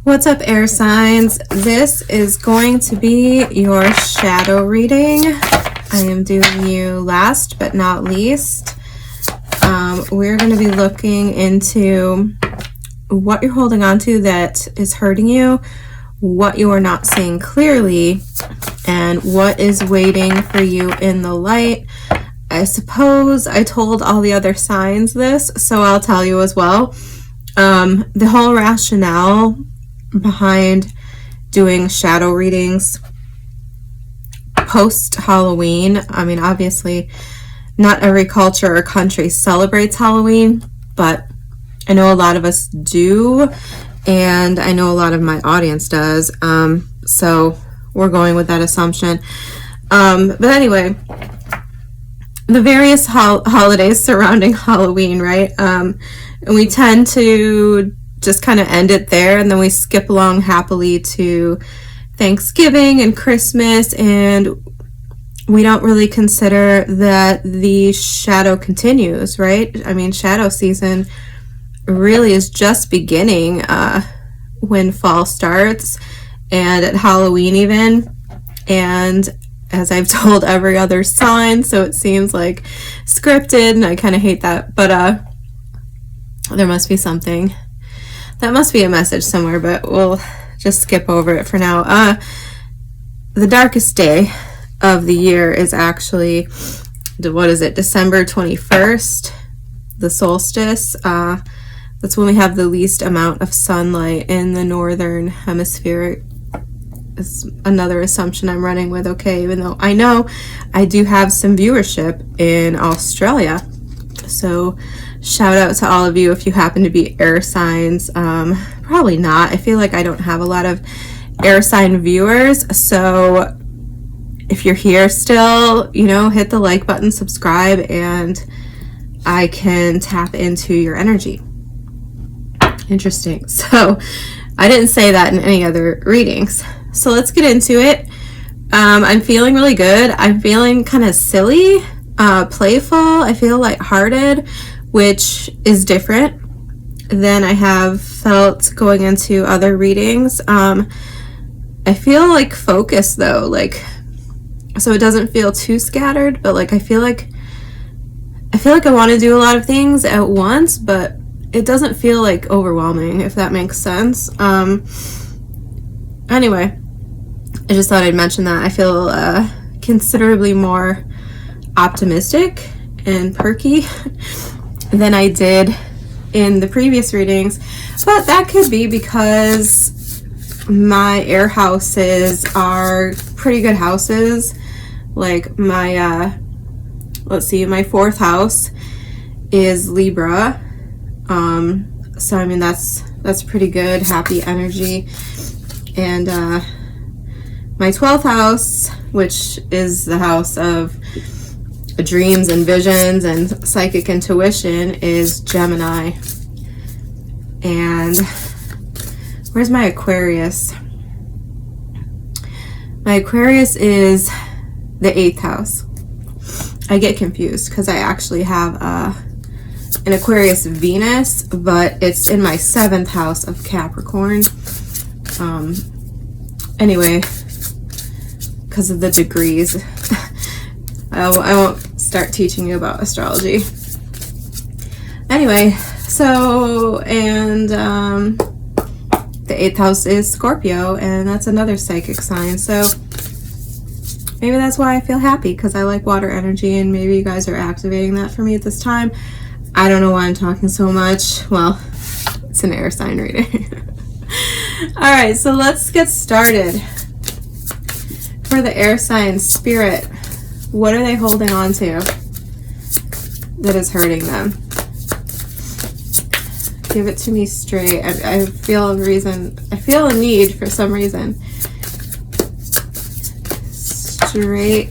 What's up, air signs? This is going to be your shadow reading. I am doing you last but not least. We're going to be looking into what you're holding on to that is hurting you, what you are not seeing clearly, and what is waiting for you in the light. I suppose I told all the other signs this, so I'll tell you as well. The whole rationale behind doing shadow readings post Halloween, I mean, obviously not every culture or country celebrates Halloween, but I know a lot of us do, and I know a lot of my audience does, so we're going with that assumption. But anyway, the various holidays surrounding Halloween, right? And we tend to just kind of end it there, and then we skip along happily to Thanksgiving and Christmas, and we don't really consider that the shadow continues, right? I mean, shadow season really is just beginning when fall starts, and at Halloween even. And as I've told every other sign, so it seems like scripted, and I kind of hate that, but there must be something. That must be a message somewhere, but we'll just skip over it for now. The darkest day of the year is actually, what is it, December 21st, the solstice. That's when we have the least amount of sunlight in the northern hemisphere. Is another assumption I'm running with, okay, even though I know I do have some viewership in Australia. So shout out to all of you if you happen to be air signs. Probably not. I feel like I don't have a lot of air sign viewers, so if you're here still, you know, hit the like button, subscribe, and I can tap into your energy. Interesting. So I didn't say that in any other readings. So let's get into it. I'm feeling really good. I'm feeling kind of silly, playful. I feel lighthearted, which is different than I have felt going into other readings. I feel like focused though, like, so it doesn't feel too scattered, but like I feel like I want to do a lot of things at once, but it doesn't feel like overwhelming, if that makes sense. Anyway, I just thought I'd mention that. I feel considerably more optimistic and perky than I did in the previous readings, but that could be because my air houses are pretty good houses. Like my let's see, my 4th house is Libra, so I mean that's pretty good, happy energy. And my 12th house, which is the house of dreams and visions and psychic intuition, is Gemini. And where's my Aquarius? My Aquarius is the 8th house. I get confused because I actually have an Aquarius Venus, but it's in my 7th house of Capricorn. Anyway, because of the degrees. I won't start teaching you about astrology. Anyway, so, and the 8th house is Scorpio, and that's another psychic sign. So maybe that's why I feel happy, because I like water energy, and maybe you guys are activating that for me at this time. I don't know why I'm talking so much. Well, it's an air sign reading. All right, so let's get started. For the air sign spirit, what are they holding on to that is hurting them? Give it to me straight. I feel a need for some reason. Straight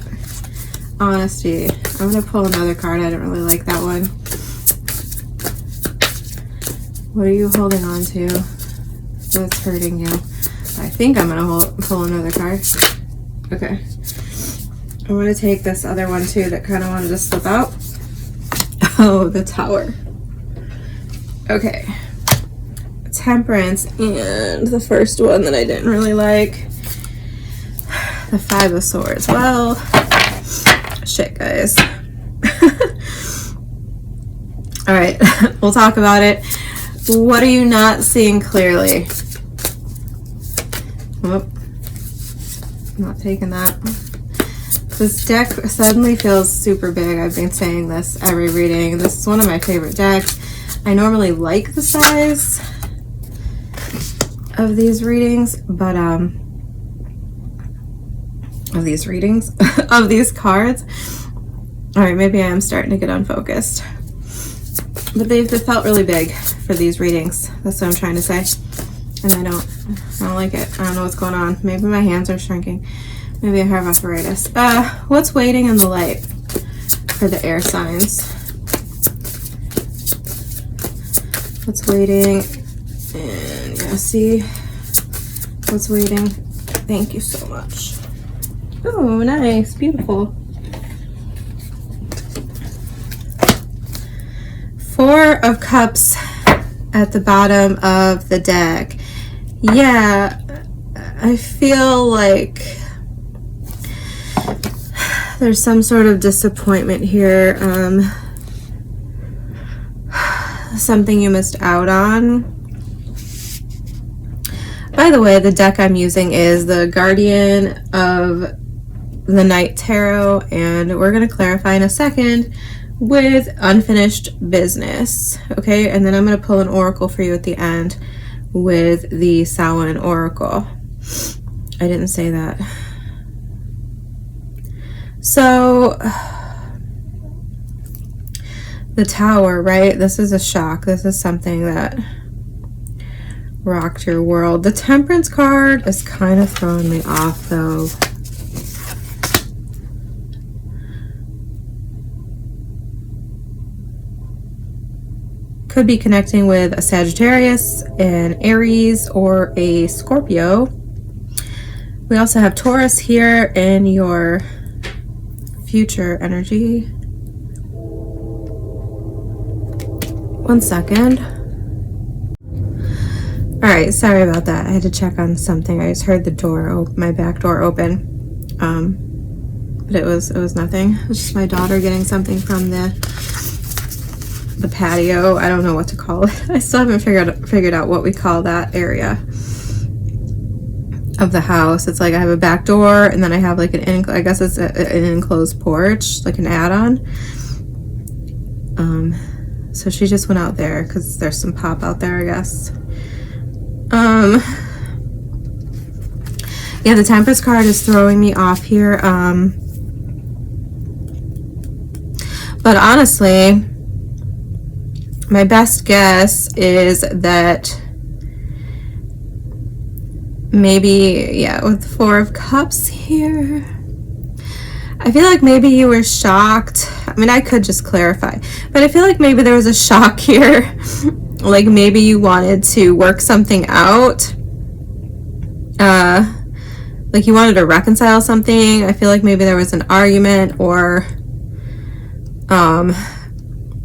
honesty. I'm going to pull another card. I don't really like that one. What are you holding on to that's hurting you? I think I'm going to pull another card. Okay. I'm going to take this other one too that kind of wanted to slip out. Oh, the Tower. Okay. Temperance, and the first one that I didn't really like, the Five of Swords. Well, shit, guys. All right, we'll talk about it. What are you not seeing clearly? Oh, I'm not taking that. This deck suddenly feels super big. I've been saying this every reading. This is one of my favorite decks. I normally like the size of these readings, but of these cards. All right, maybe I am starting to get unfocused. But they felt really big for these readings. That's what I'm trying to say. And I don't like it. I don't know what's going on. Maybe my hands are shrinking. Maybe I have arthritis. What's waiting in the light for the air signs? What's waiting? And yeah, see what's waiting. Thank you so much. Oh, nice. Beautiful. Four of Cups at the bottom of the deck. Yeah, I feel like there's some sort of disappointment here. Something you missed out on. By the way, the deck I'm using is the Guardian of the Night Tarot, and we're going to clarify in a second with Unfinished Business. Okay, and then I'm going to pull an oracle for you at the end with the Samhain Oracle. I didn't say that. So the Tower, right? This is a shock. This is something that rocked your world. The Temperance card is kind of throwing me off, though. Could be connecting with a Sagittarius, an Aries, or a Scorpio. We also have Taurus here in your future energy. One second. All right, sorry about that. I had to check on something. I just heard the door, my back door open. But it was nothing. It was just my daughter getting something from the patio. I don't know what to call it. I still haven't figured out what we call that area of the house. It's like I have a back door, and then I have like I guess it's an enclosed porch, like an add-on. So she just went out there because there's some pop out there, I guess. Yeah, the Temperance card is throwing me off here. But honestly, my best guess is that maybe, yeah, with the Four of Cups here, I feel like maybe you were shocked. I mean, I could just clarify, but I feel like maybe there was a shock here. Like maybe you wanted to work something out. Like you wanted to reconcile something. I feel like maybe there was an argument, or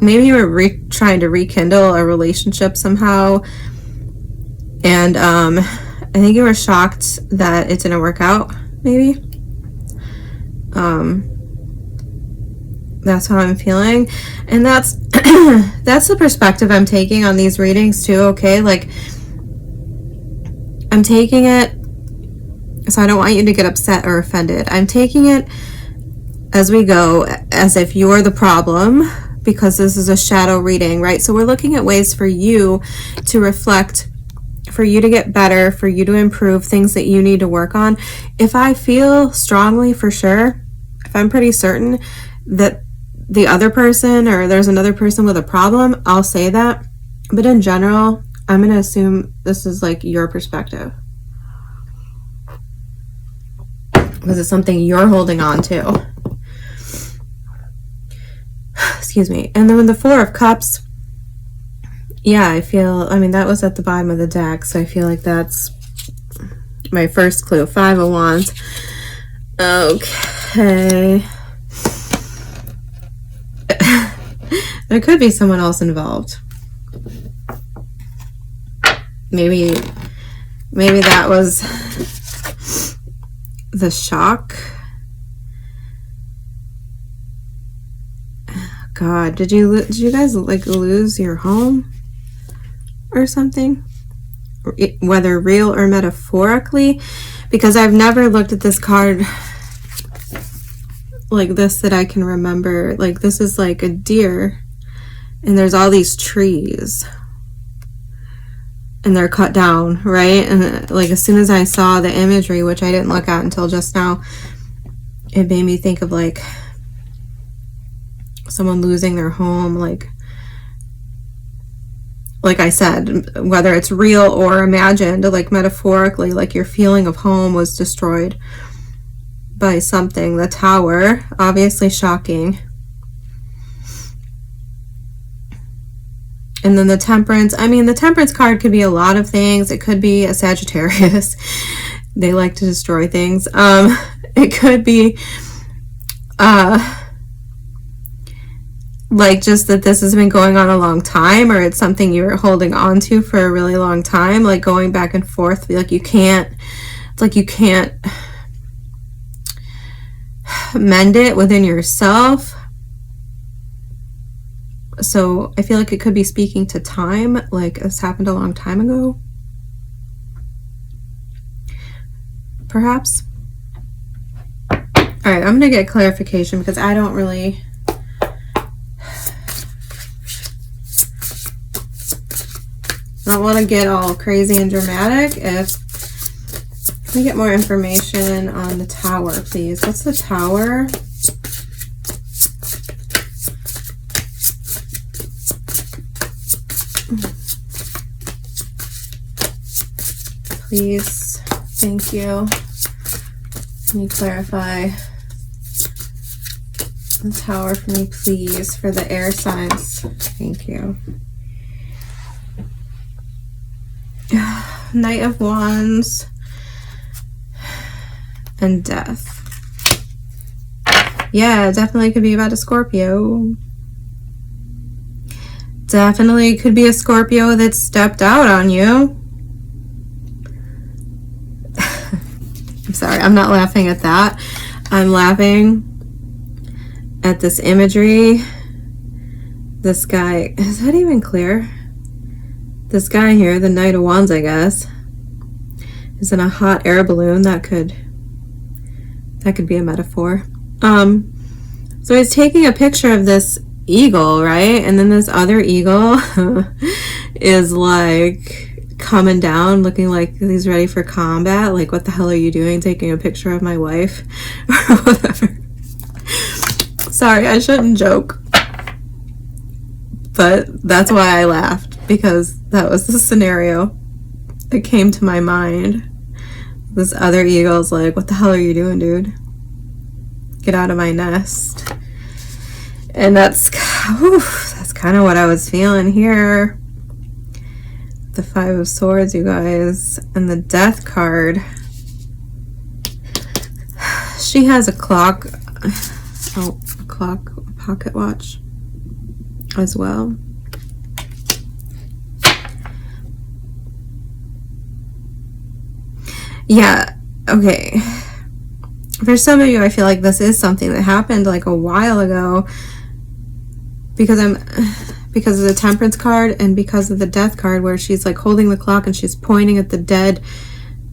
maybe you were trying to rekindle a relationship somehow, and I think you were shocked that it didn't work out, maybe. That's how I'm feeling, and that's that's the perspective I'm taking on these readings too. Okay, like I'm taking it, so I don't want you to get upset or offended. I'm taking it as we go, as if you're the problem, because this is a shadow reading, right? So we're looking at ways for you to reflect, for you to get better, for you to improve things that you need to work on. If I feel strongly, for sure, if I'm pretty certain that the other person, or there's another person with a problem, I'll say that. But in general, I'm going to assume this is like your perspective, because it's something you're holding on to. Excuse me. And then with the Four of Cups, yeah, I mean, that was at the bottom of the deck, so I feel like that's my first clue. Five of Wands. Okay. There could be someone else involved. maybe that was the shock. God, did you guys like lose your home or something? Whether real or metaphorically, because I've never looked at this card like this that I can remember. Like, this is like a deer and there's all these trees and they're cut down, right? And like, as soon as I saw the imagery, which I didn't look at until just now, it made me think of like someone losing their home. Like I said, whether it's real or imagined, like metaphorically, like your feeling of home was destroyed by something. The Tower, obviously shocking. And then the Temperance. I mean, the Temperance card could be a lot of things. It could be a Sagittarius. They like to destroy things. It could be like just that this has been going on a long time, or it's something you were holding on to for a really long time, like going back and forth. Like you can't mend it within yourself. So I feel like it could be speaking to time, like this happened a long time ago, perhaps. All right, I'm gonna get clarification because I don't really want to get all crazy and dramatic. Can we get more information on the Tower, please? What's the Tower? Please, thank you. Can you clarify the Tower for me, please, for the air signs? Thank you. Knight of Wands and Death. Yeah, definitely could be about a Scorpio. Definitely could be a Scorpio that stepped out on you. I'm sorry, I'm not laughing at that. I'm laughing at this imagery. This guy, is that even clear? This guy here, the Knight of Wands, I guess, is in a hot air balloon. That could be a metaphor. So he's taking a picture of this eagle, right? And then this other eagle is like coming down, looking like he's ready for combat. Like, what the hell are you doing taking a picture of my wife? Or whatever. Sorry, I shouldn't joke. But that's why I laughed, because that was the scenario that came to my mind. This other eagle's like, what the hell are you doing, dude? Get out of my nest. And that's kind of what I was feeling here. The Five of Swords, you guys. And the Death card. She has a clock. Oh, a clock, a pocket watch as well. Yeah, okay. For some of you, I feel like this is something that happened like a while ago, because of the Temperance card and because of the Death card, where she's like holding the clock and she's pointing at the dead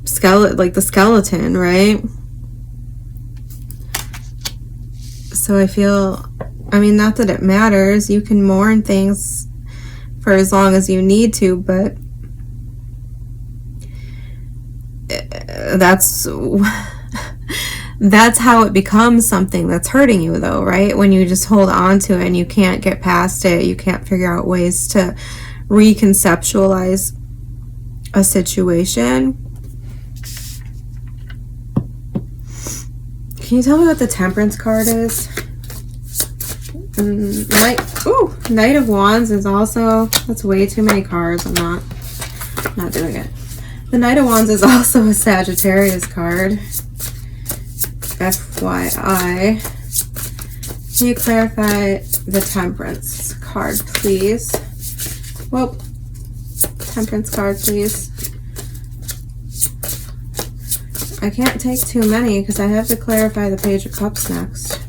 skeleton, like the skeleton, right? So I feel, I mean, not that it matters. You can mourn things for as long as you need to, but that's how it becomes something that's hurting you, though, right? When you just hold on to it and you can't get past it, you can't figure out ways to reconceptualize a situation. Can you tell me what the Temperance card is? Knight of Wands is also, that's way too many cards. I'm not doing it. The Knight of Wands is also a Sagittarius card. FYI. Can you clarify the Temperance card, please? Well, Temperance card, please. I can't take too many because I have to clarify the Page of Cups next.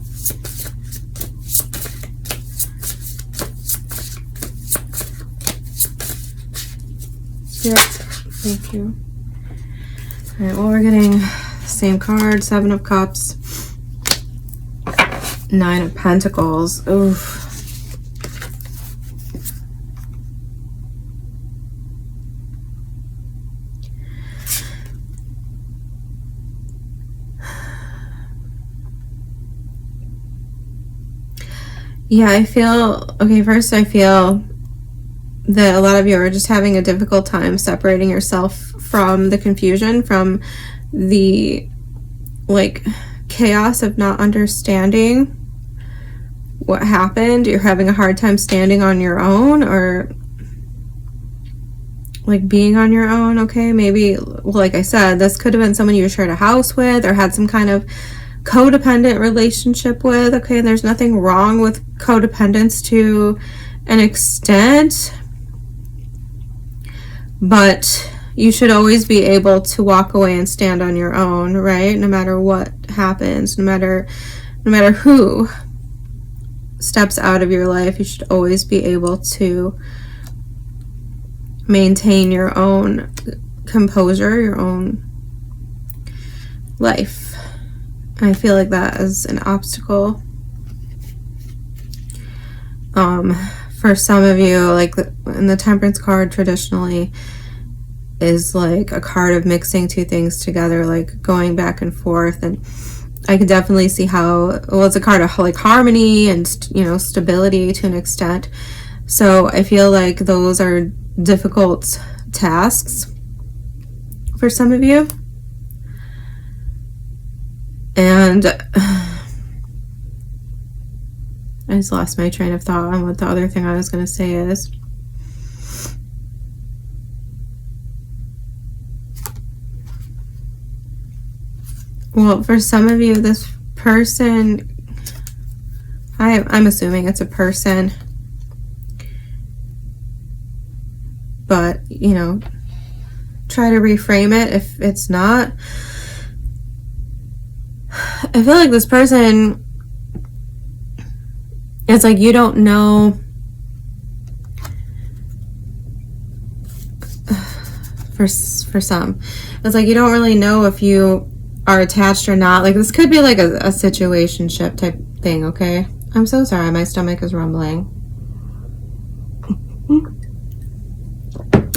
Yep, thank you. Alright, well, we're getting the same card, Seven of Cups, Nine of Pentacles. Oof. Yeah, I feel, okay, first I feel that a lot of you are just having a difficult time separating yourself from the confusion, from the, like, chaos of not understanding what happened. You're having a hard time standing on your own, or, like, being on your own, okay? Maybe, well, like I said, this could have been someone you shared a house with or had some kind of codependent relationship with, okay? And there's nothing wrong with codependence to an extent, but you should always be able to walk away and stand on your own, right? No matter what happens, no matter who steps out of your life, you should always be able to maintain your own composure, your own life. I feel like that is an obstacle. For some of you, like, in the Temperance card traditionally is like a card of mixing two things together, like going back and forth, and I can definitely see how, well, it's a card of like harmony and, you know, stability to an extent. So I feel like those are difficult tasks for some of you. And I just lost my train of thought on what the other thing I was going to say is. Well, for some of you, this person, I'm assuming it's a person, but, you know, try to reframe it if it's not. I feel like this person, it's like you don't know, for some, it's like you don't really know if you are attached or not. Like, this could be like a situationship type thing, okay? I'm so sorry, my stomach is rumbling.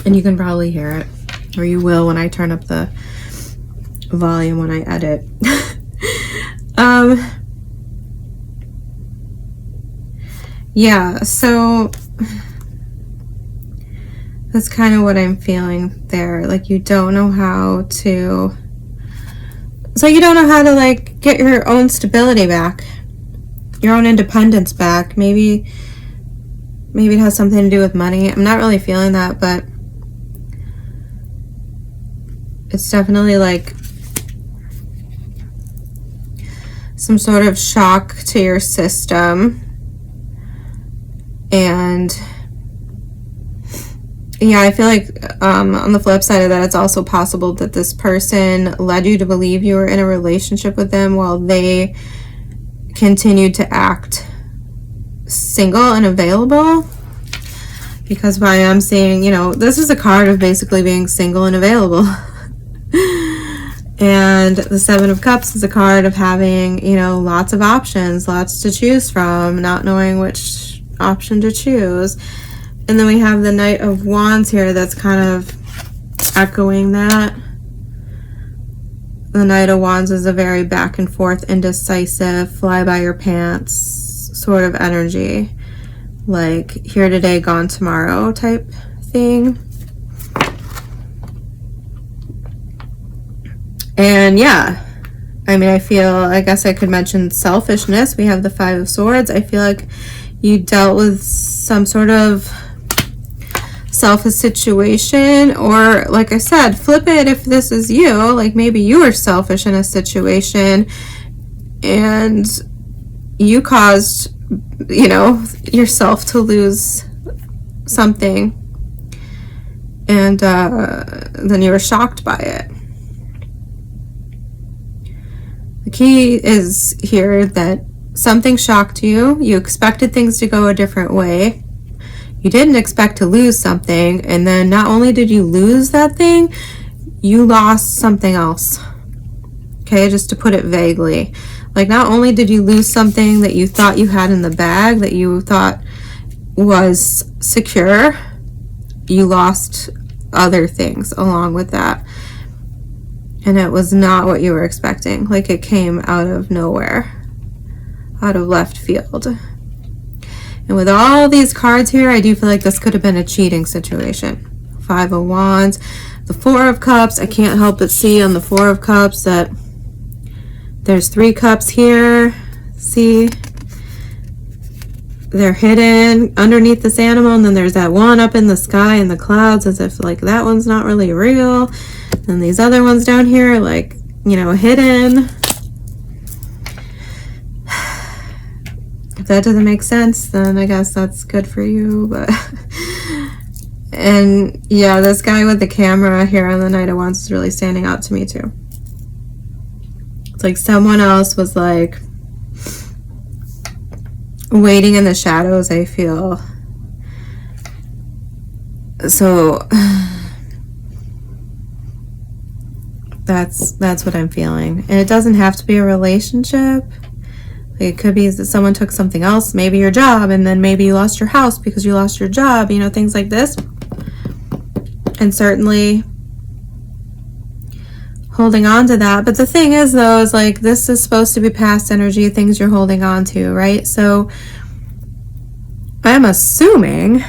And you can probably hear it, or you will when I turn up the volume when I edit. Yeah, so that's kind of what I'm feeling there. Like, you don't know how to, so you don't know how to, like, get your own stability back, your own independence back. Maybe it has something to do with money. I'm not really feeling that, but it's definitely like some sort of shock to your system. And yeah, I feel like on the flip side of that, it's also possible that this person led you to believe you were in a relationship with them while they continued to act single and available. Because by I'm seeing, you know, this is a card of basically being single and available. And the Seven of Cups is a card of having, you know, lots of options, lots to choose from, not knowing which option to choose. And then we have the Knight of Wands here that's kind of echoing that. The Knight of Wands is a very back and forth, indecisive, fly by your pants sort of energy. Like, here today, gone tomorrow type thing. And yeah, I mean, I guess I could mention selfishness. We have the Five of Swords. I feel like you dealt with some sort of selfish situation, or like I said, flip it if this is you. Like, maybe you were selfish in a situation and you caused, you know, yourself to lose something. and then you were shocked by it. The key is here that something shocked you. You expected things to go a different way. You didn't expect to lose something, and then not only did you lose that thing, you lost something else. Okay, just to put it vaguely. Like, not only did you lose something that you thought you had in the bag, that you thought was secure, you lost other things along with that. And it was not what you were expecting. Like, it came out of nowhere, out of left field. And with all these cards here, I do feel like this could have been a cheating situation. Five of Wands, the Four of Cups. I can't help but see on the Four of Cups that there's 3 cups here. See? They're hidden underneath this animal, and then there's that one up in the sky in the clouds, as if like that one's not really real. And these other ones down here, like, you know, hidden. If that doesn't make sense, then I guess that's good for you, but and yeah, this guy with the camera here on the Knight of Wands is really standing out to me too. It's like someone else was like waiting in the shadows, I feel. So that's what I'm feeling. And it doesn't have to be a relationship. It could be that someone took something else, maybe your job, and then maybe you lost your house because you lost your job, you know, things like this. And certainly holding on to that. But the thing is, though, is like this is supposed to be past energy, things you're holding on to, right? So I'm assuming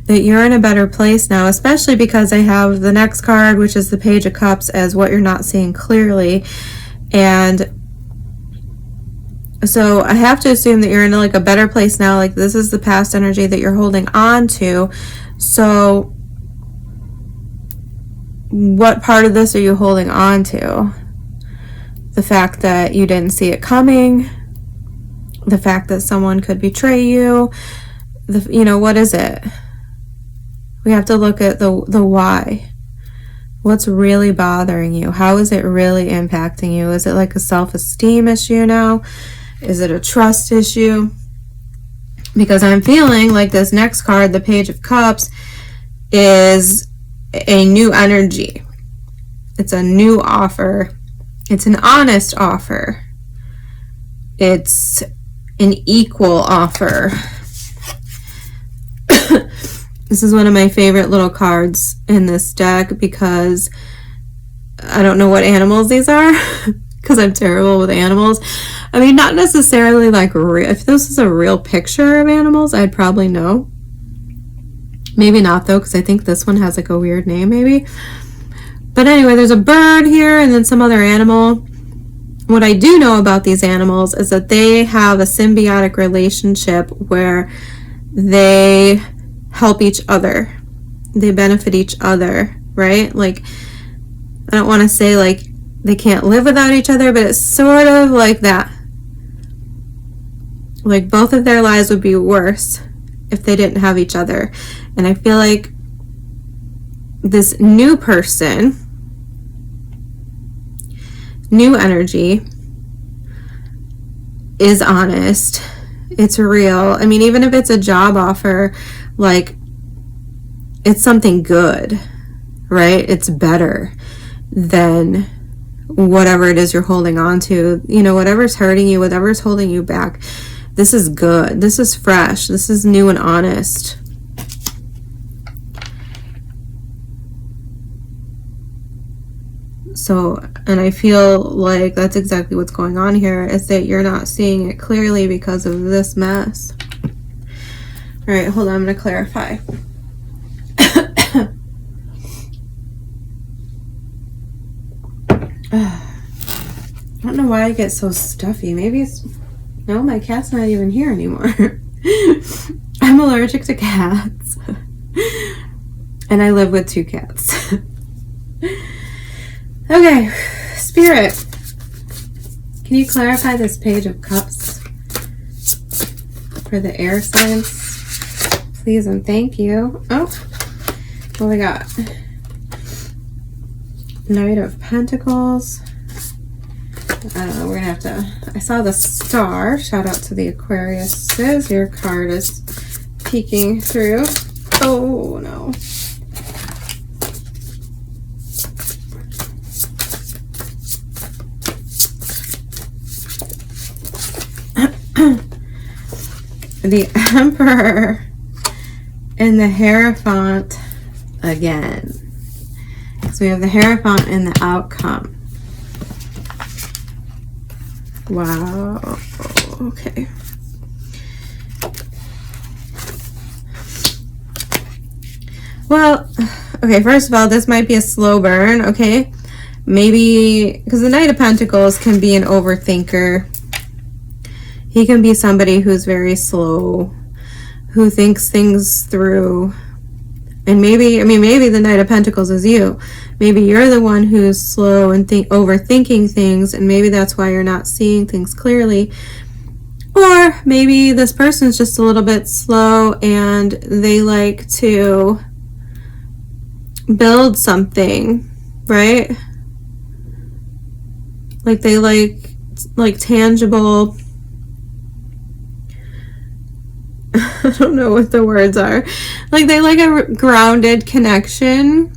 that you're in a better place now, especially because I have the next card, which is the Page of Cups, as what you're not seeing clearly. And so I have to assume that you're in like a better place now. Like, this is the past energy that you're holding on to. So what part of this are you holding on to? The fact that you didn't see it coming, the fact that someone could betray you, you know, what is it? We have to look at the why. What's really bothering you? How is it really impacting you? Is it like a self-esteem issue now? Is it a trust issue? Because I'm feeling like this next card, the Page of Cups, is a new energy. It's a new offer. It's an honest offer. It's an equal offer. This is one of my favorite little cards in this deck because I don't know what animals these are because I'm terrible with animals. I mean, not necessarily like real. If this is a real picture of animals, I'd probably know. Maybe not though, because I think this one has like a weird name maybe. But anyway, there's a bird here and then some other animal. What I do know about these animals is that they have a symbiotic relationship where they help each other. They benefit each other, right? Like, I don't want to say like they can't live without each other, but it's sort of like that. Like, both of their lives would be worse if they didn't have each other. And I feel like this new person, new energy, is honest. It's real. I mean, even if it's a job offer, like, it's something good, right? It's better than whatever it is you're holding on to. You know, whatever's hurting you, whatever's holding you back. This is good. This is fresh. This is new and honest. So, and I feel like that's exactly what's going on here, is that you're not seeing it clearly because of this mess. All right, hold on, I'm going to clarify. I don't know why I get so stuffy. Maybe it's... No, my cat's not even here anymore. I'm allergic to cats. And I live with 2 cats. Okay, Spirit. Can you clarify this Page of Cups for the air signs? Please and thank you. Oh, What we got? Knight of Pentacles. I don't know, we're gonna have to, I saw the star. Shout out to the Aquariuses. Your card is peeking through. Oh no. The Emperor and the Hierophant again. So we have the Hierophant and the outcome. Wow. Okay. Well, okay, first of all, this might be a slow burn, okay? Maybe, because the Knight of Pentacles can be an overthinker. He can be somebody who's very slow, who thinks things through. And maybe, I mean, maybe the Knight of Pentacles is you. Maybe you're the one who's slow and overthinking things, and maybe that's why you're not seeing things clearly. Or maybe this person's just a little bit slow and they like to build something, right? Like they like tangible, I don't know what the words are. Like they like a grounded connection.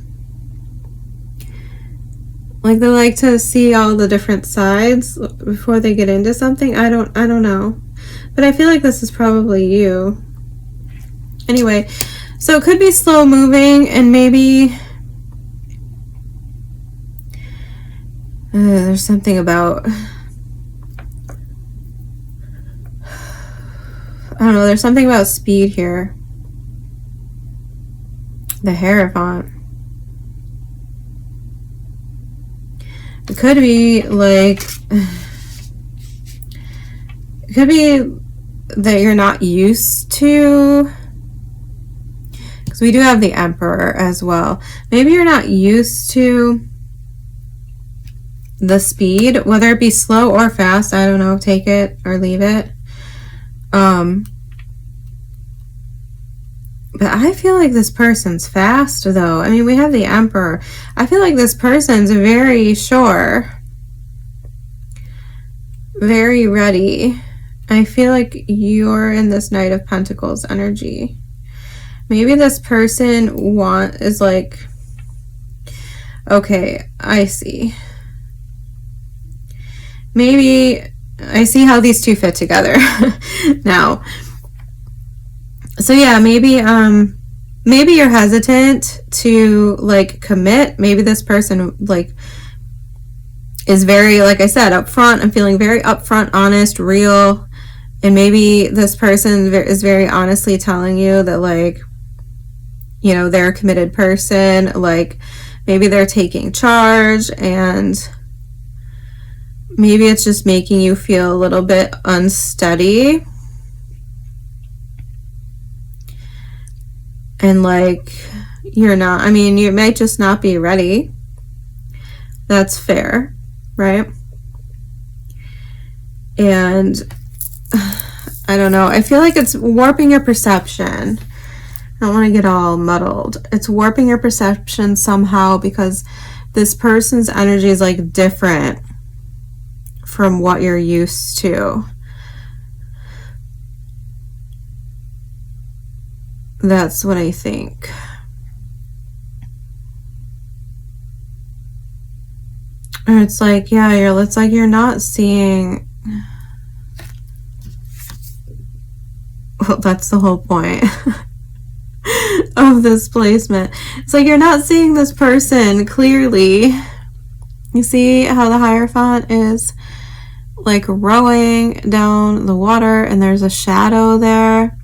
Like they like to see all the different sides before they get into something. I don't know. But I feel like this is probably you. Anyway, so it could be slow moving, and maybe there's something about, I don't know, there's something about speed here. The Hierophant. It could be like, it could be that you're not used to, because we do have the Emperor as well. Maybe you're not used to the speed, whether it be slow or fast. I don't know, take it or leave it. But I feel like this person's fast, though. I mean, we have the Emperor. I feel like this person's very sure. Very ready. I feel like you're in this Knight of Pentacles energy. Maybe this person is like, okay, I see. Maybe I see how these two fit together now. So yeah, maybe maybe you're hesitant to like commit. Maybe this person like is very, like I said, upfront. I'm feeling very upfront, honest, real. And maybe this person is very honestly telling you that, like, you know, they're a committed person. Like maybe they're taking charge, and maybe it's just making you feel a little bit unsteady. And like, you're not, I mean, you might just not be ready. That's fair, right? And I don't know. I feel like it's warping your perception. I don't want to get all muddled. It's warping your perception somehow, because this person's energy is like different from what you're used to. That's what I think. Or it's like, yeah, it's like you're not seeing. Well, that's the whole point of this placement. It's like you're not seeing this person clearly. You see how the Hierophant is like rowing down the water, and there's a shadow there.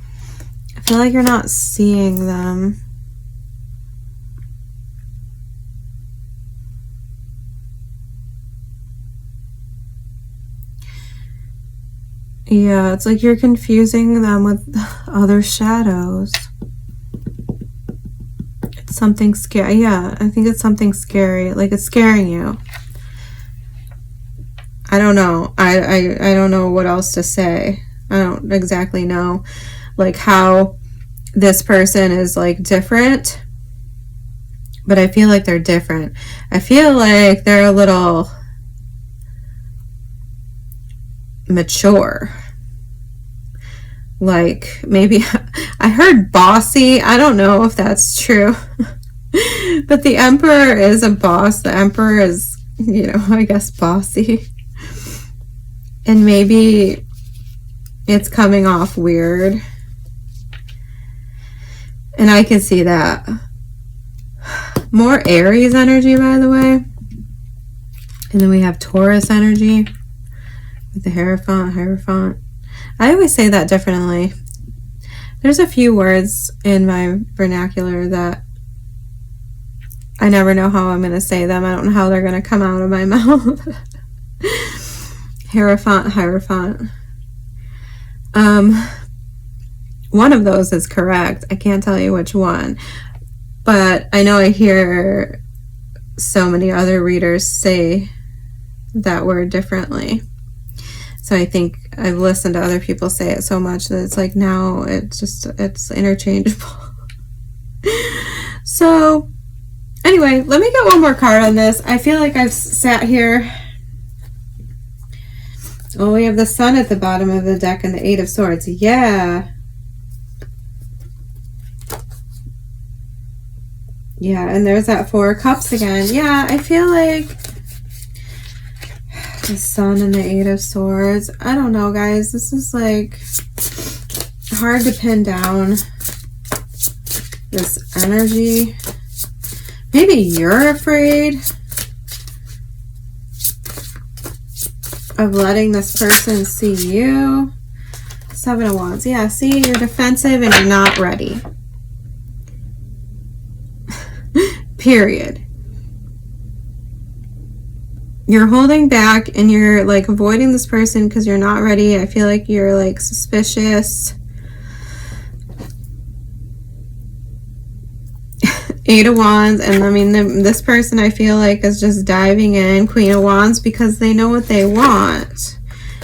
I feel like you're not seeing them. Yeah, it's like you're confusing them with other shadows. It's something scary. Yeah, I think it's something scary. Like it's scaring you. I don't know. I don't know what else to say. I don't exactly know like how this person is like different. but I feel like they're different. I feel like they're a little mature. Like, maybe I heard bossy. I don't know if that's true. But the Emperor is a boss. The Emperor is, you know, I guess bossy. And maybe it's coming off weird. And I can see that. More Aries energy, by the way. And then we have Taurus energy with the Hierophant. I always say that differently. There's a few words in my vernacular that I never know how I'm going to say them. I don't know how they're going to come out of my mouth. Hierophant. One of those is correct. I can't tell you which one. But I know I hear so many other readers say that word differently. So I think I've listened to other people say it so much that it's like now it's interchangeable. So anyway, let me get one more card on this. I feel like I've sat here. Oh, we have the Sun at the bottom of the deck and the Eight of Swords. Yeah. Yeah, and there's that Four of Cups again. Yeah, I feel like the Sun and the Eight of Swords. I don't know, guys. This is like hard to pin down this energy. Maybe you're afraid of letting this person see you. Seven of Wands. Yeah, see, you're defensive and you're not ready. Period. You're holding back and you're like avoiding this person because you're not ready. I feel like you're like suspicious. Eight of Wands, and I mean this person I feel like is just diving in. Queen of Wands, because they know what they want.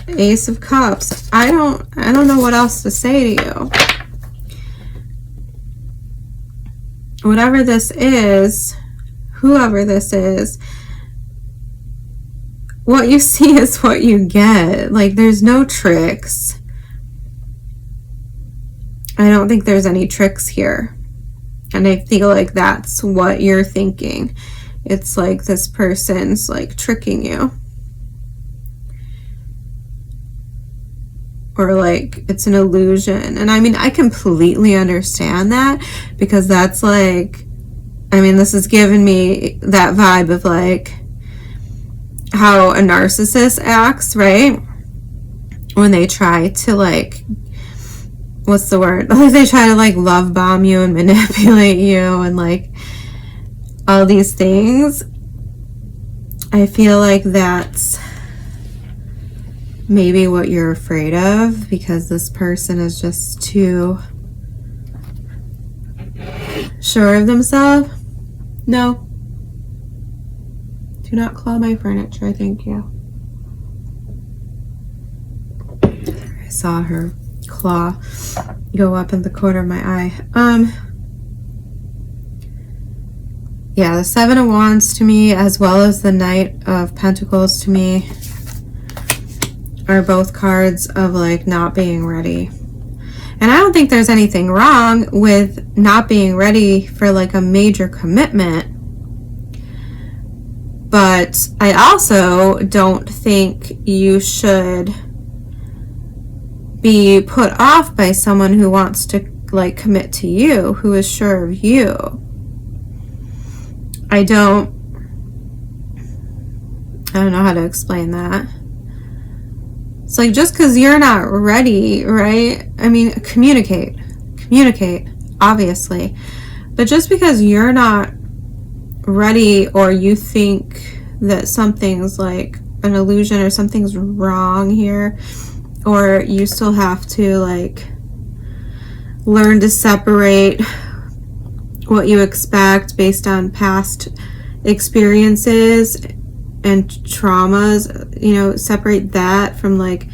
Ace of Cups. I don't know what else to say to you. Whatever this is, whoever this is, what you see is what you get. Like, there's no tricks. I don't think there's any tricks here. And I feel like that's what you're thinking. It's like this person's like tricking you. Or like it's an illusion. And I mean, I completely understand that, because that's like, I mean, this is giving me that vibe of like how a narcissist acts, right? When they try to like, what's the word? They try to like love bomb you and manipulate you and like all these things. I feel like that's maybe what you're afraid of, because this person is just too sure of themselves. No. Do not claw my furniture, thank you. I saw her claw go up in the corner of my eye. Yeah, the Seven of Wands to me, as well as the Knight of Pentacles to me, are both cards of like not being ready. And I don't think there's anything wrong with not being ready for like a major commitment. But I also don't think you should be put off by someone who wants to like commit to you, who is sure of you. I don't know how to explain that. It's like, just because you're not ready, right? I mean, communicate, obviously. But just because you're not ready, or you think that something's like an illusion or something's wrong here, or you still have to like learn to separate what you expect based on past experiences and traumas, you know, separate that from like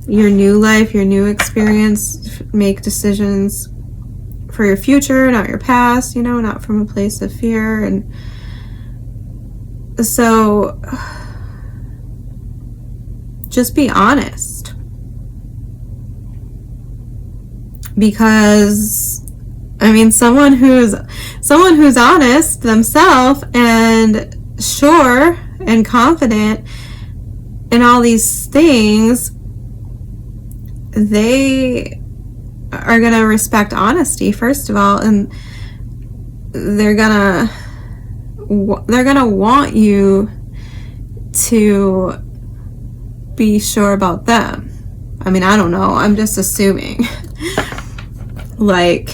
your new life, your new experience, make decisions for for your future, not your past, you know, not from a place of fear. And so just be honest, because I mean, someone who's honest themselves and sure and confident in all these things, they are going to respect honesty, first of all, and they're going to want you to be sure about them. I mean, I don't know. I'm just assuming. Like,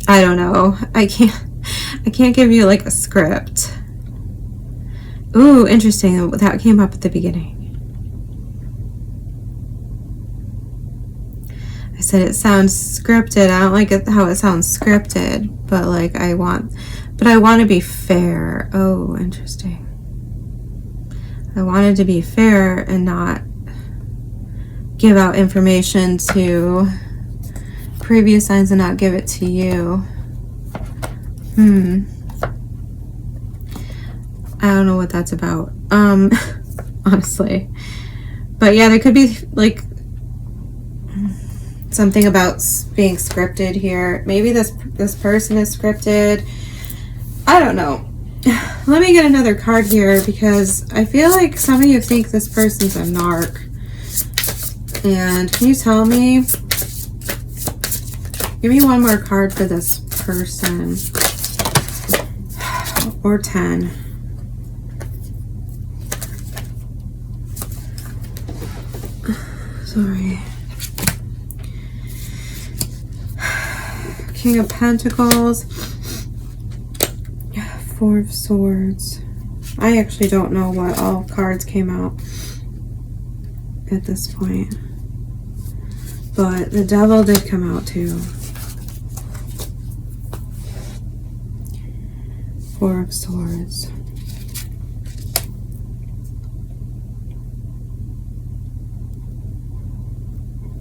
I don't know. I can't give you like a script. Ooh, interesting. That came up at the beginning. I said it sounds scripted. I don't like it how it sounds scripted, but like I want to be fair. Oh, interesting. I wanted to be fair and not give out information to previous signs and not give it to you. I don't know what that's about. Honestly. But yeah, there could be like something about being scripted here. Maybe this person is scripted. I don't know. Let me get another card here, because I feel like some of you think this person's a narc. And can you tell me? Give me one more card for this person. Or 10. Sorry. King of Pentacles. Four of Swords. I actually don't know what all cards came out at this point. But the Devil did come out too. Four of Swords.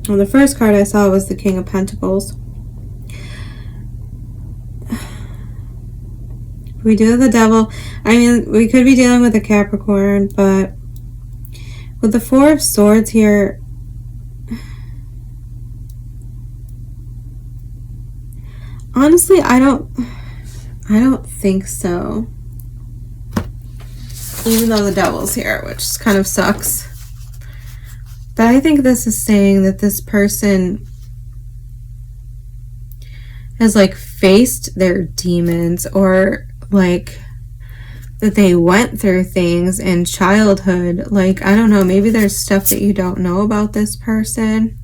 Well, the first card I saw was the King of Pentacles. We do have the Devil. I mean, we could be dealing with a Capricorn, but with the Four of Swords here, honestly, I don't think so. Even though the Devil's here, which kind of sucks. But I think this is saying that this person has like faced their demons, or like that they went through things in childhood. Like, I don't know, maybe there's stuff that you don't know about this person,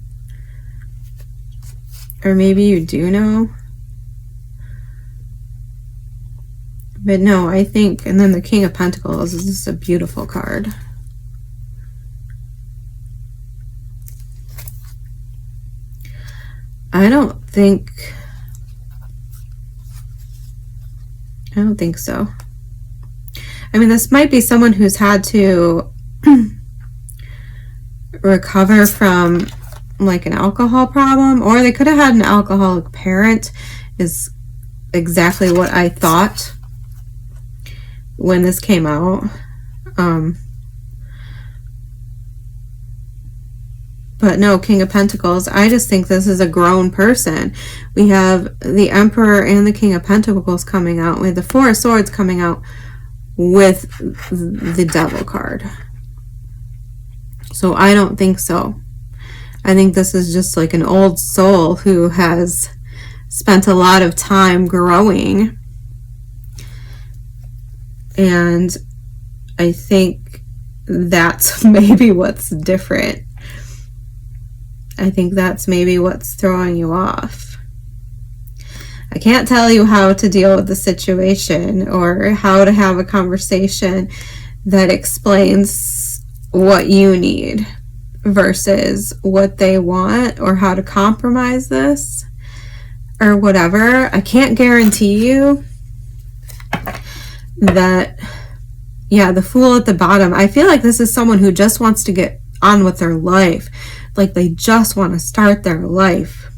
or maybe you do know. But no, I think, and then the King of Pentacles is just a beautiful card. I don't think so. I mean, this might be someone who's had to recover from like an alcohol problem, or they could have had an alcoholic parent, is exactly what I thought when this came out. But no, King of Pentacles, I just think this is a grown person. We have the Emperor and the King of Pentacles coming out. We have the Four of Swords coming out with the Devil card. So I don't think so. I think this is just like an old soul who has spent a lot of time growing. And I think that's maybe what's different. I think that's maybe what's throwing you off. I can't tell you how to deal with the situation or how to have a conversation that explains what you need versus what they want, or how to compromise this or whatever. I can't guarantee you that, yeah, the Fool at the bottom. I feel like this is someone who just wants to get on with their life, like they just want to start their life.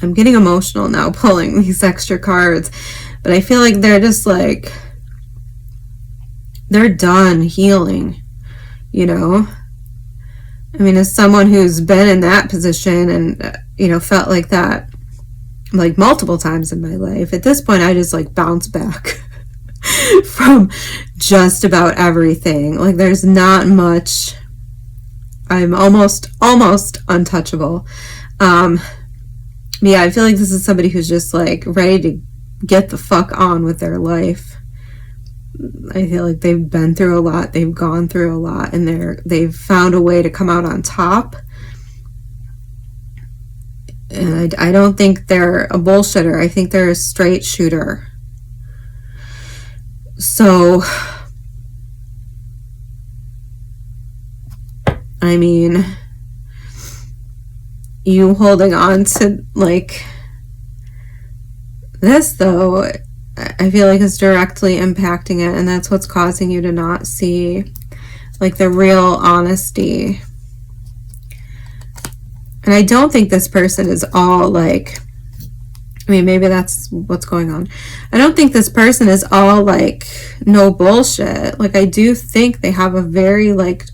I'm getting emotional now pulling these extra cards, but I feel like they're just like, they're done healing, you know? I mean, as someone who's been in that position and, you know, felt like that like multiple times in my life, at this point I just like bounce back from just about everything. Like there's not much. I'm almost untouchable. Yeah, I feel like this is somebody who's just like ready to get the fuck on with their life. I feel like they've been through a lot, they've gone through a lot, and they've found a way to come out on top. And I don't think they're a bullshitter. I think they're a straight shooter. So, I mean, you holding on to like this though, I feel like is directly impacting it, and that's what's causing you to not see like the real honesty. And I don't think this person is all like, I mean, maybe that's what's going on. I don't think this person is all like no bullshit. Like I do think they have a very like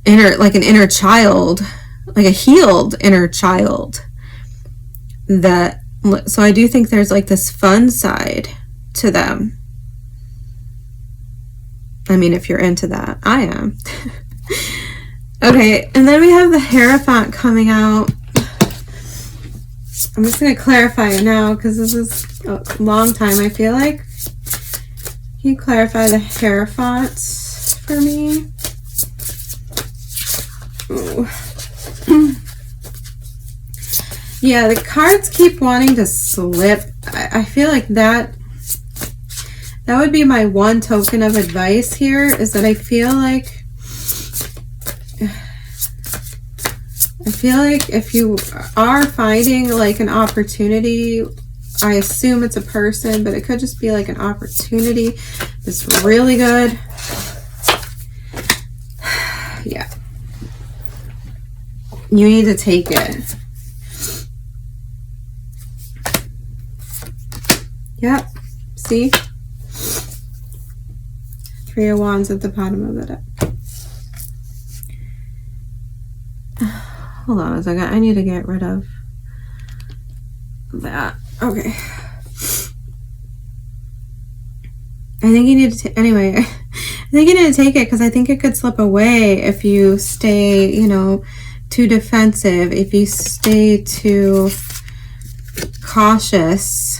an inner child, like a healed inner child. That, so I do think there's like this fun side to them. I mean, if you're into that, I am. Okay, and then we have the Hierophant coming out. I'm just going to clarify it now because this is a long time, I feel like. Can you clarify the Hierophant for me? Ooh. Yeah, the cards keep wanting to slip. I feel like that would be my one token of advice here, is that I feel like if you are finding like an opportunity, I assume it's a person, but it could just be like an opportunity that's really good. Yeah. You need to take it. Yep. See? Three of Wands at the bottom of the deck. Hold on a second. I need to get rid of that. Okay. I think you need to, anyway, I think you need to take it because I think it could slip away if you stay, you know, too defensive, if you stay too cautious.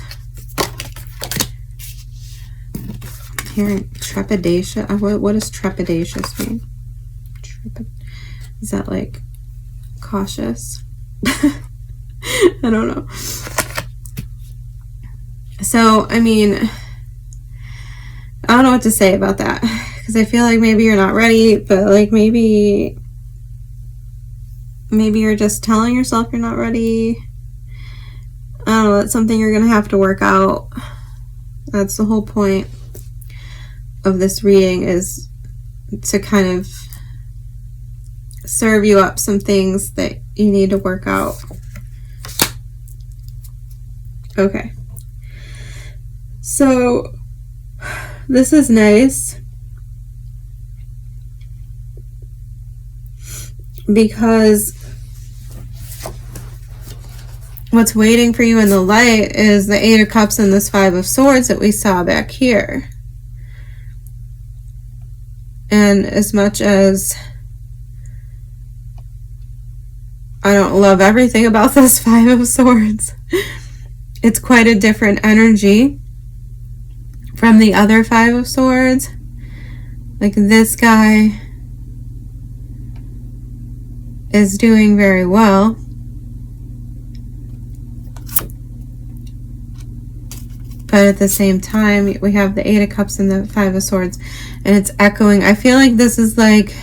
Here, trepidation. What does trepidatious mean? Is that like cautious? I don't know. So, I mean, I don't know what to say about that because I feel like maybe you're not ready, but like maybe you're just telling yourself you're not ready. I don't know. That's something you're gonna have to work out. That's the whole point of this reading, is to kind of serve you up some things that you need to work out. Okay. So this is nice because what's waiting for you in the light is the Eight of Cups and this Five of Swords that we saw back here. And as much as I don't love everything about this Five of Swords, it's quite a different energy from the other Five of Swords. Like this guy is doing very well. But at the same time, we have the Eight of Cups and the Five of Swords, and it's echoing. I feel like this is like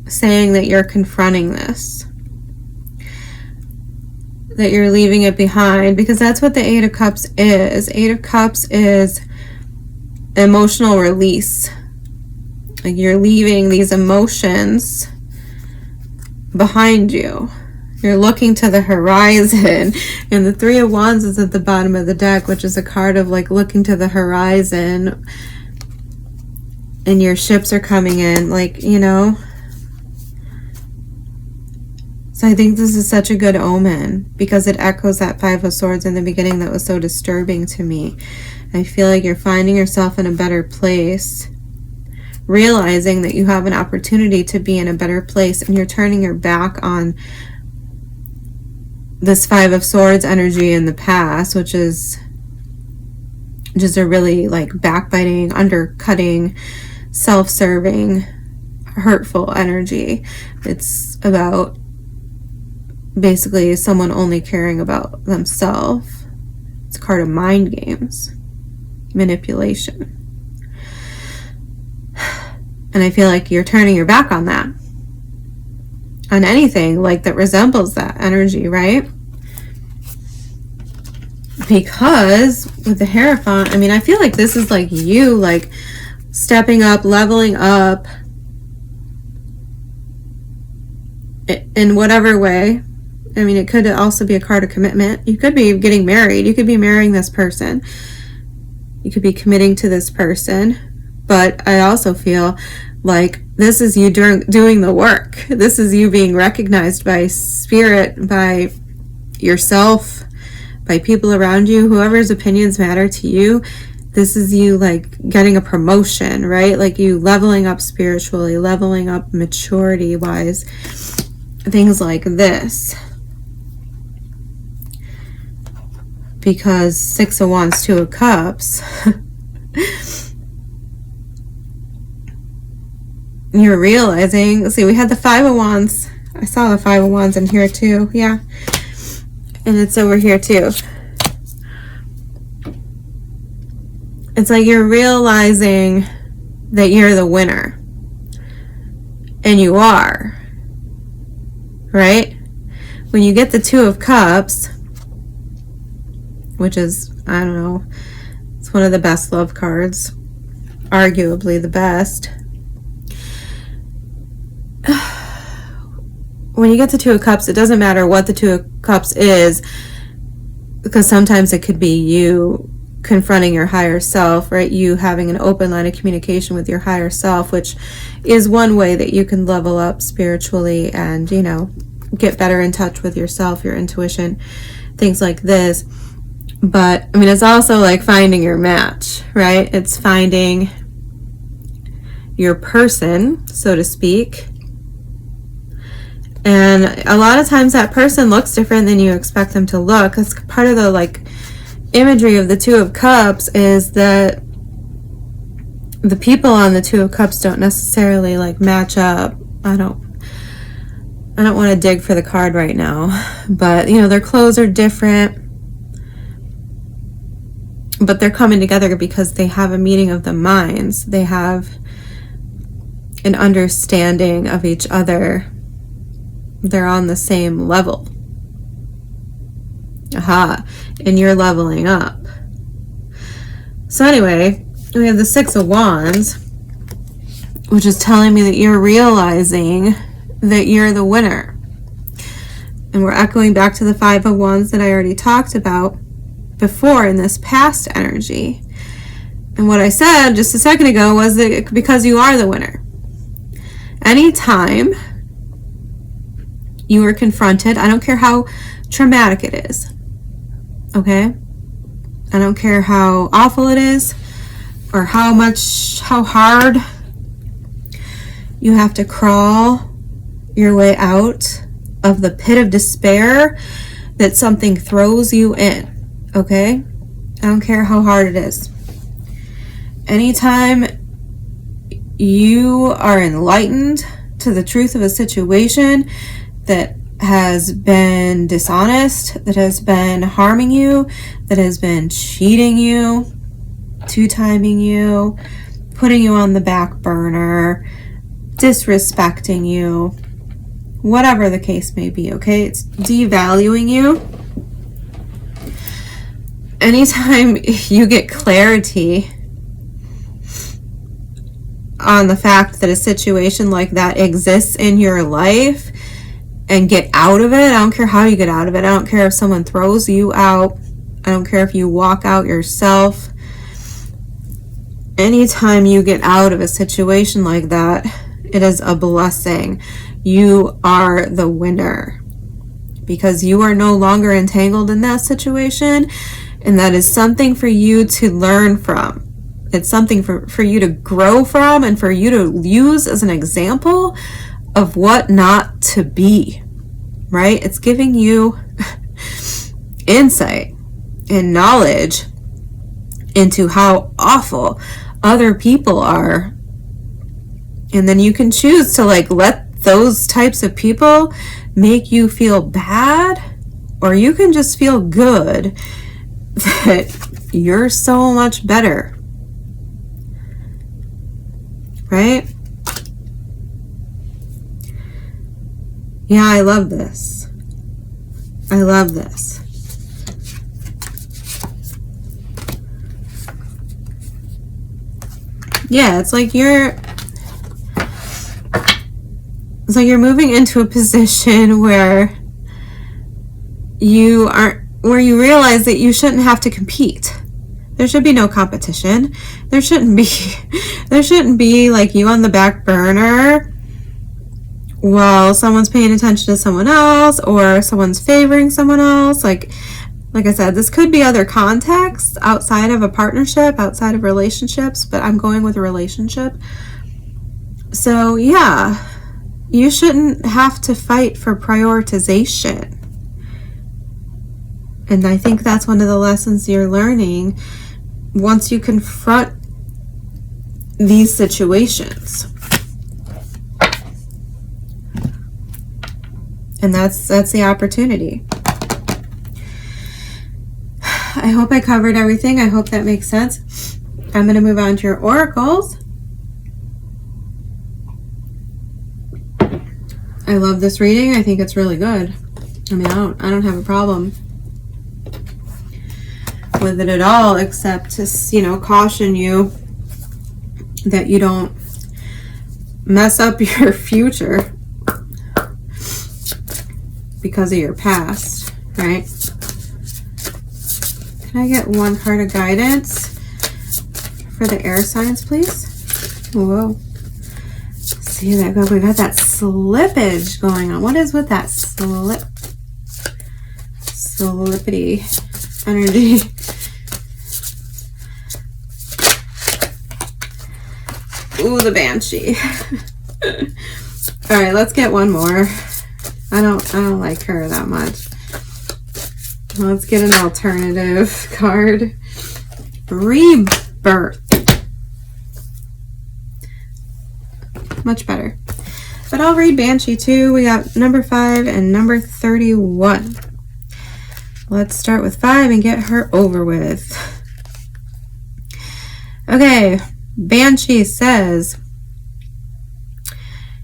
saying that you're confronting this, that you're leaving it behind, because that's what the Eight of Cups is. Eight of Cups is emotional release. Like you're leaving these emotions behind you. You're looking to the horizon. And the Three of Wands is at the bottom of the deck, which is a card of like looking to the horizon. And your ships are coming in, like, you know. So I think this is such a good omen because it echoes that Five of Swords in the beginning that was so disturbing to me. I feel like you're finding yourself in a better place, realizing that you have an opportunity to be in a better place, and you're turning your back on this Five of Swords energy in the past, which is just a really like backbiting, undercutting, self-serving, hurtful energy. It's about basically someone only caring about themselves. It's a card of mind games, manipulation. And I feel like you're turning your back on that, on anything like that resembles that energy, right? Because with the Hierophant, I mean, I feel like this is like you, like stepping up, leveling up in whatever way. I mean, it could also be a card of commitment. You could be getting married. You could be marrying this person. You could be committing to this person. But I also feel like this is you doing the work. This is you being recognized by spirit, by yourself, by people around you, whoever's opinions matter to you. This is you like getting a promotion, right? Like you leveling up spiritually, leveling up maturity wise, things like this. Because Six of Wands, Two of Cups, you're realizing, see, we had the Five of Wands. I saw the Five of Wands in here too. Yeah. And it's over here too. It's like you're realizing that you're the winner. And you are. Right? When you get the Two of Cups, which is, I don't know, it's one of the best love cards. Arguably the best. When you get the Two of Cups, it doesn't matter what the Two of Cups is, because sometimes it could be you confronting your higher self, right? You having an open line of communication with your higher self, which is one way that you can level up spiritually and, you know, get better in touch with yourself, your intuition, things like this. But, I mean, it's also like finding your match, right? It's finding your person, so to speak. And a lot of times that person looks different than you expect them to look. Because part of the like imagery of the Two of Cups is that the people on the Two of Cups don't necessarily like match up. I don't want to dig for the card right now, but you know, their clothes are different, but they're coming together because they have a meeting of the minds. They have an understanding of each other. They're on the same level. Aha. And you're leveling up. So anyway, we have the Six of Wands, which is telling me that you're realizing that you're the winner. And we're echoing back to the Five of Wands that I already talked about before in this past energy. And what I said just a second ago was that because you are the winner. Anytime you are confronted, I don't care how traumatic it is, okay? I don't care how awful it is or how hard you have to crawl your way out of the pit of despair that something throws you in, okay? I don't care how hard it is. Anytime you are enlightened to the truth of a situation that has been dishonest, that has been harming you, that has been cheating you, two-timing you, putting you on the back burner, disrespecting you, whatever the case may be, okay? It's devaluing you. Anytime you get clarity on the fact that a situation like that exists in your life and get out of it. I don't care how you get out of it. I don't care if someone throws you out. I don't care if you walk out yourself. Anytime you get out of a situation like that, it is a blessing. You are the winner because you are no longer entangled in that situation, and that is something for you to learn from. It's something for you to grow from and for you to use as an example of what not to be, right? It's giving you insight and knowledge into how awful other people are. And then you can choose to like let those types of people make you feel bad, or you can just feel good that you're so much better. Right? Yeah, I love this. I love this. Yeah, it's like you're moving into a position where you realize that you shouldn't have to compete. There should be no competition. There shouldn't be like you on the back burner while someone's paying attention to someone else or someone's favoring someone else. Like I said, this could be other contexts outside of a partnership, outside of relationships, but I'm going with a relationship. So yeah, you shouldn't have to fight for prioritization. And I think that's one of the lessons you're learning once you confront these situations. And that's the opportunity. I hope I covered everything. I hope that makes sense. I'm going to move on to your oracles. I love this reading. I think it's really good. I mean, I don't have a problem with it at all, except to, caution you that you don't mess up your future because of your past, right? Can I get one card of guidance for the air signs, please? Whoa. See that? We got that slippage going on. What is with that slippity energy? Ooh, the Banshee. All right, let's get one more. I don't like her that much. Let's get an alternative card. Rebirth. Much better. But I'll read Banshee too. We got number 5 and number 31. Let's start with 5 and get her over with. Okay, Banshee says,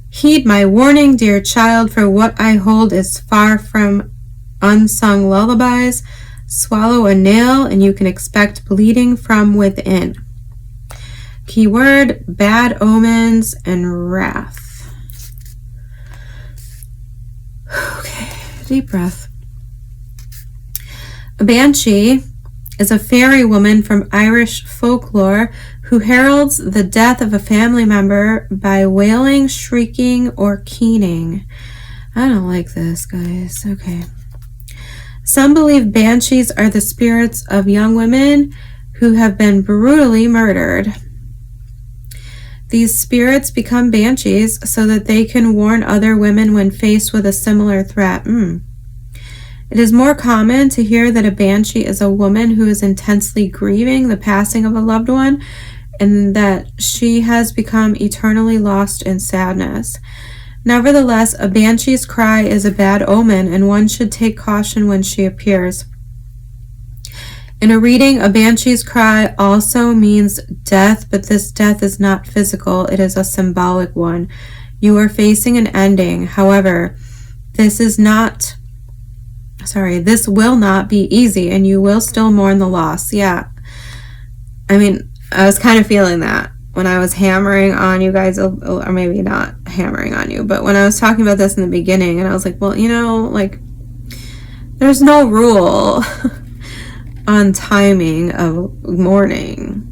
"Heed my warning, dear child, for what I hold is far from unsung lullabies. Swallow a nail and you can expect bleeding from within." Keyword, bad omens and wrath. Okay, deep breath. A banshee is a fairy woman from Irish folklore who heralds the death of a family member by wailing, shrieking, or keening. I don't like this, guys. Okay. Some believe banshees are the spirits of young women who have been brutally murdered. These spirits become banshees so that they can warn other women when faced with a similar threat. It is more common to hear that a banshee is a woman who is intensely grieving the passing of a loved one and that she has become eternally lost in sadness. Nevertheless, a banshee's cry is a bad omen, and one should take caution when she appears. In a reading, a banshee's cry also means death, but this death is not physical, it is a symbolic one. You are facing an ending. However, this will not be easy, and you will still mourn the loss. Yeah. I mean, I was kind of feeling that. when I was hammering on you guys, or maybe not hammering on you, but when I was talking about this in the beginning, and I was like, well, you know, like, there's no rule on timing of mourning.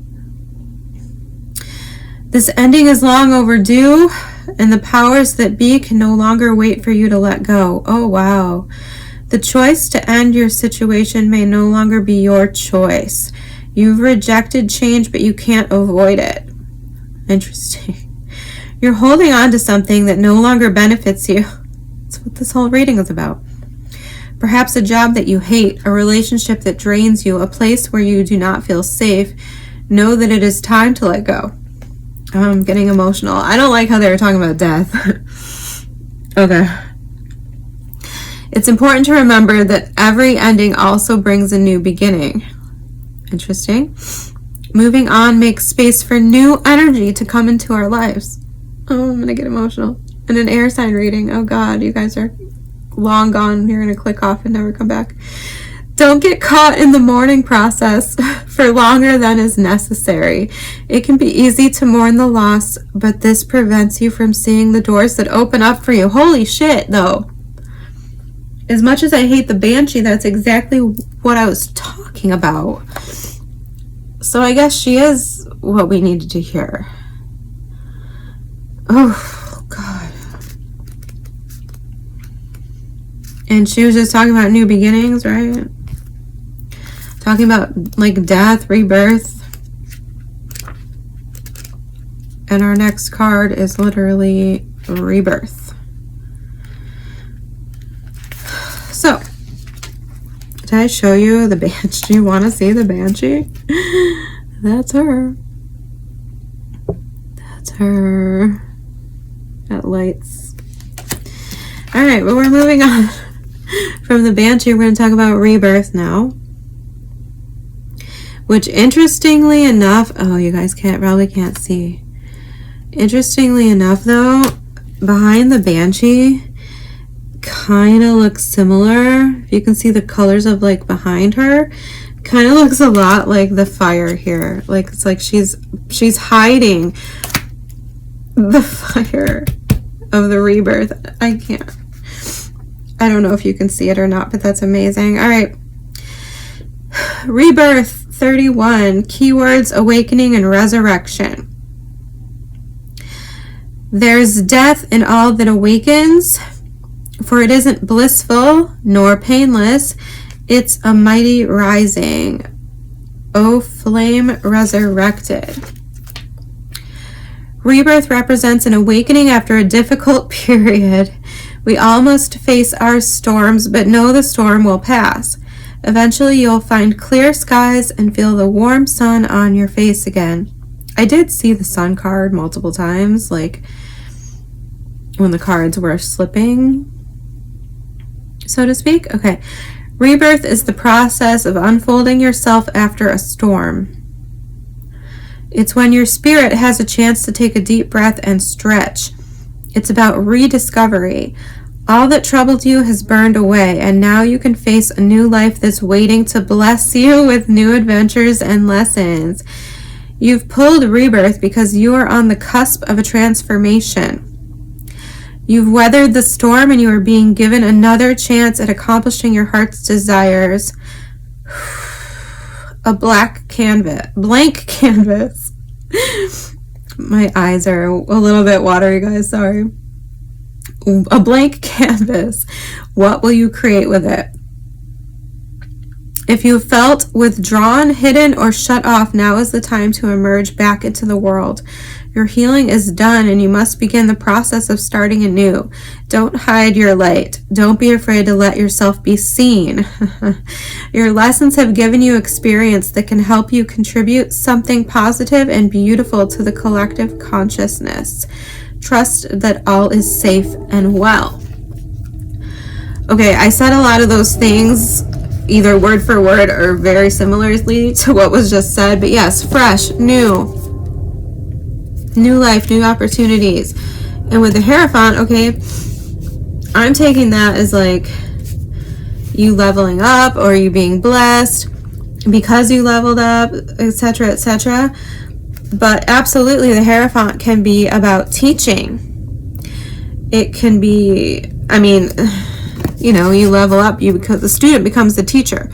This ending is long overdue, and the powers that be can no longer wait for you to let go. Oh, wow. The choice to end your situation may no longer be your choice. You've rejected change, but you can't avoid it. Interesting. You're holding on to something that no longer benefits you. That's what this whole reading is about. Perhaps a job that you hate, a relationship that drains you, a place where you do not feel safe. Know that it is time to let go. I'm getting emotional. I don't like how they were talking about death. Okay. It's important to remember that every ending also brings a new beginning. Interesting. Moving on makes space for new energy to come into our lives. Oh, I'm going to get emotional. And an air sign reading. Oh God, you guys are long gone. You're going to click off and never come back. Don't get caught in the mourning process for longer than is necessary. It can be easy to mourn the loss, but this prevents you from seeing the doors that open up for you. Holy shit, though. As much as I hate the Banshee, that's exactly what I was talking about. So I guess she is what we needed to hear. Oh, God. And she was just talking about new beginnings, right? Talking about, like, death, rebirth. And our next card is literally rebirth. So, did I show you the Banshee? Do you want to see the Banshee? That's her. That's her. That lights. Alright, but we're moving on from the Banshee. We're going to talk about rebirth now. Which, interestingly enough, oh, you guys probably can't see. Interestingly enough, though, behind the Banshee kind of looks similar. If you can see the colors of, like, behind her, kind of looks a lot like the fire here. Like, it's like she's hiding the fire of the rebirth. I don't know if you can see it or not, but that's amazing. All right. Rebirth 31. Keywords: awakening and resurrection. There's death in all that awakens, for it isn't blissful nor painless. It's a mighty rising. O flame resurrected. Rebirth represents an awakening after a difficult period. We all must face our storms, but know the storm will pass. Eventually, you'll find clear skies and feel the warm sun on your face again. I did see the sun card multiple times, like when the cards were slipping, so to speak. Okay. Rebirth is the process of unfolding yourself after a storm. It's when your spirit has a chance to take a deep breath and stretch. It's about rediscovery. All that troubled you has burned away, and now you can face a new life that's waiting to bless you with new adventures and lessons. You've pulled rebirth because you are on the cusp of a transformation. You've weathered the storm and you are being given another chance at accomplishing your heart's desires. A blank canvas. My eyes are a little bit watery, guys, sorry. A blank canvas. What will you create with it? If you felt withdrawn, hidden, or shut off, now is the time to emerge back into the world. Your healing is done and you must begin the process of starting anew. Don't hide your light. Don't be afraid to let yourself be seen. Your lessons have given you experience that can help you contribute something positive and beautiful to the collective consciousness. Trust that all is safe and well. Okay, I said a lot of those things either word for word or very similarly to what was just said, but yes, fresh, new life, new opportunities. And with the Hierophant, okay, I'm taking that as like you leveling up or you being blessed because you leveled up, etc., etc. But absolutely, the Hierophant can be about teaching. It can be, I mean, you know, you level up, because the student becomes the teacher.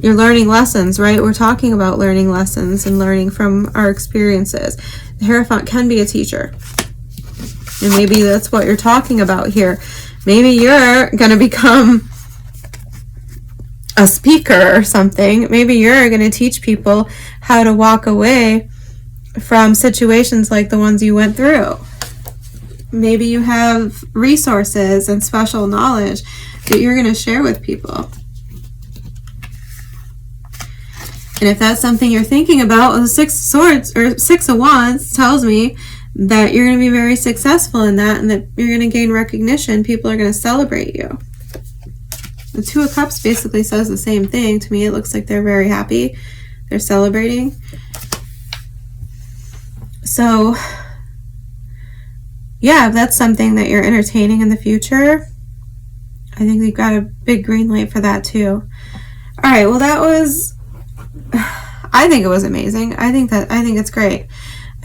You're learning lessons, right? We're talking about learning lessons and learning from our experiences. The Hierophant can be a teacher. And maybe that's what you're talking about here. Maybe you're going to become a speaker or something. Maybe you're going to teach people how to walk away from situations like the ones you went through. Maybe you have resources and special knowledge that you're going to share with people. And if that's something you're thinking about, the Six of Swords or Six of Wands tells me that you're going to be very successful in that, and that you're going to gain recognition. People are going to celebrate you. The Two of Cups basically says the same thing. To me, it looks like they're very happy. They're celebrating. So, yeah, if that's something that you're entertaining in the future, I think we've got a big green light for that too. All right, well, that was, I think it was amazing. I think it's great.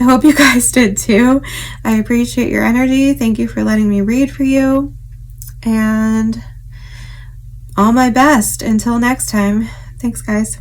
I hope you guys did too. I appreciate your energy. Thank you for letting me read for you. And all my best. Until next time. Thanks, guys.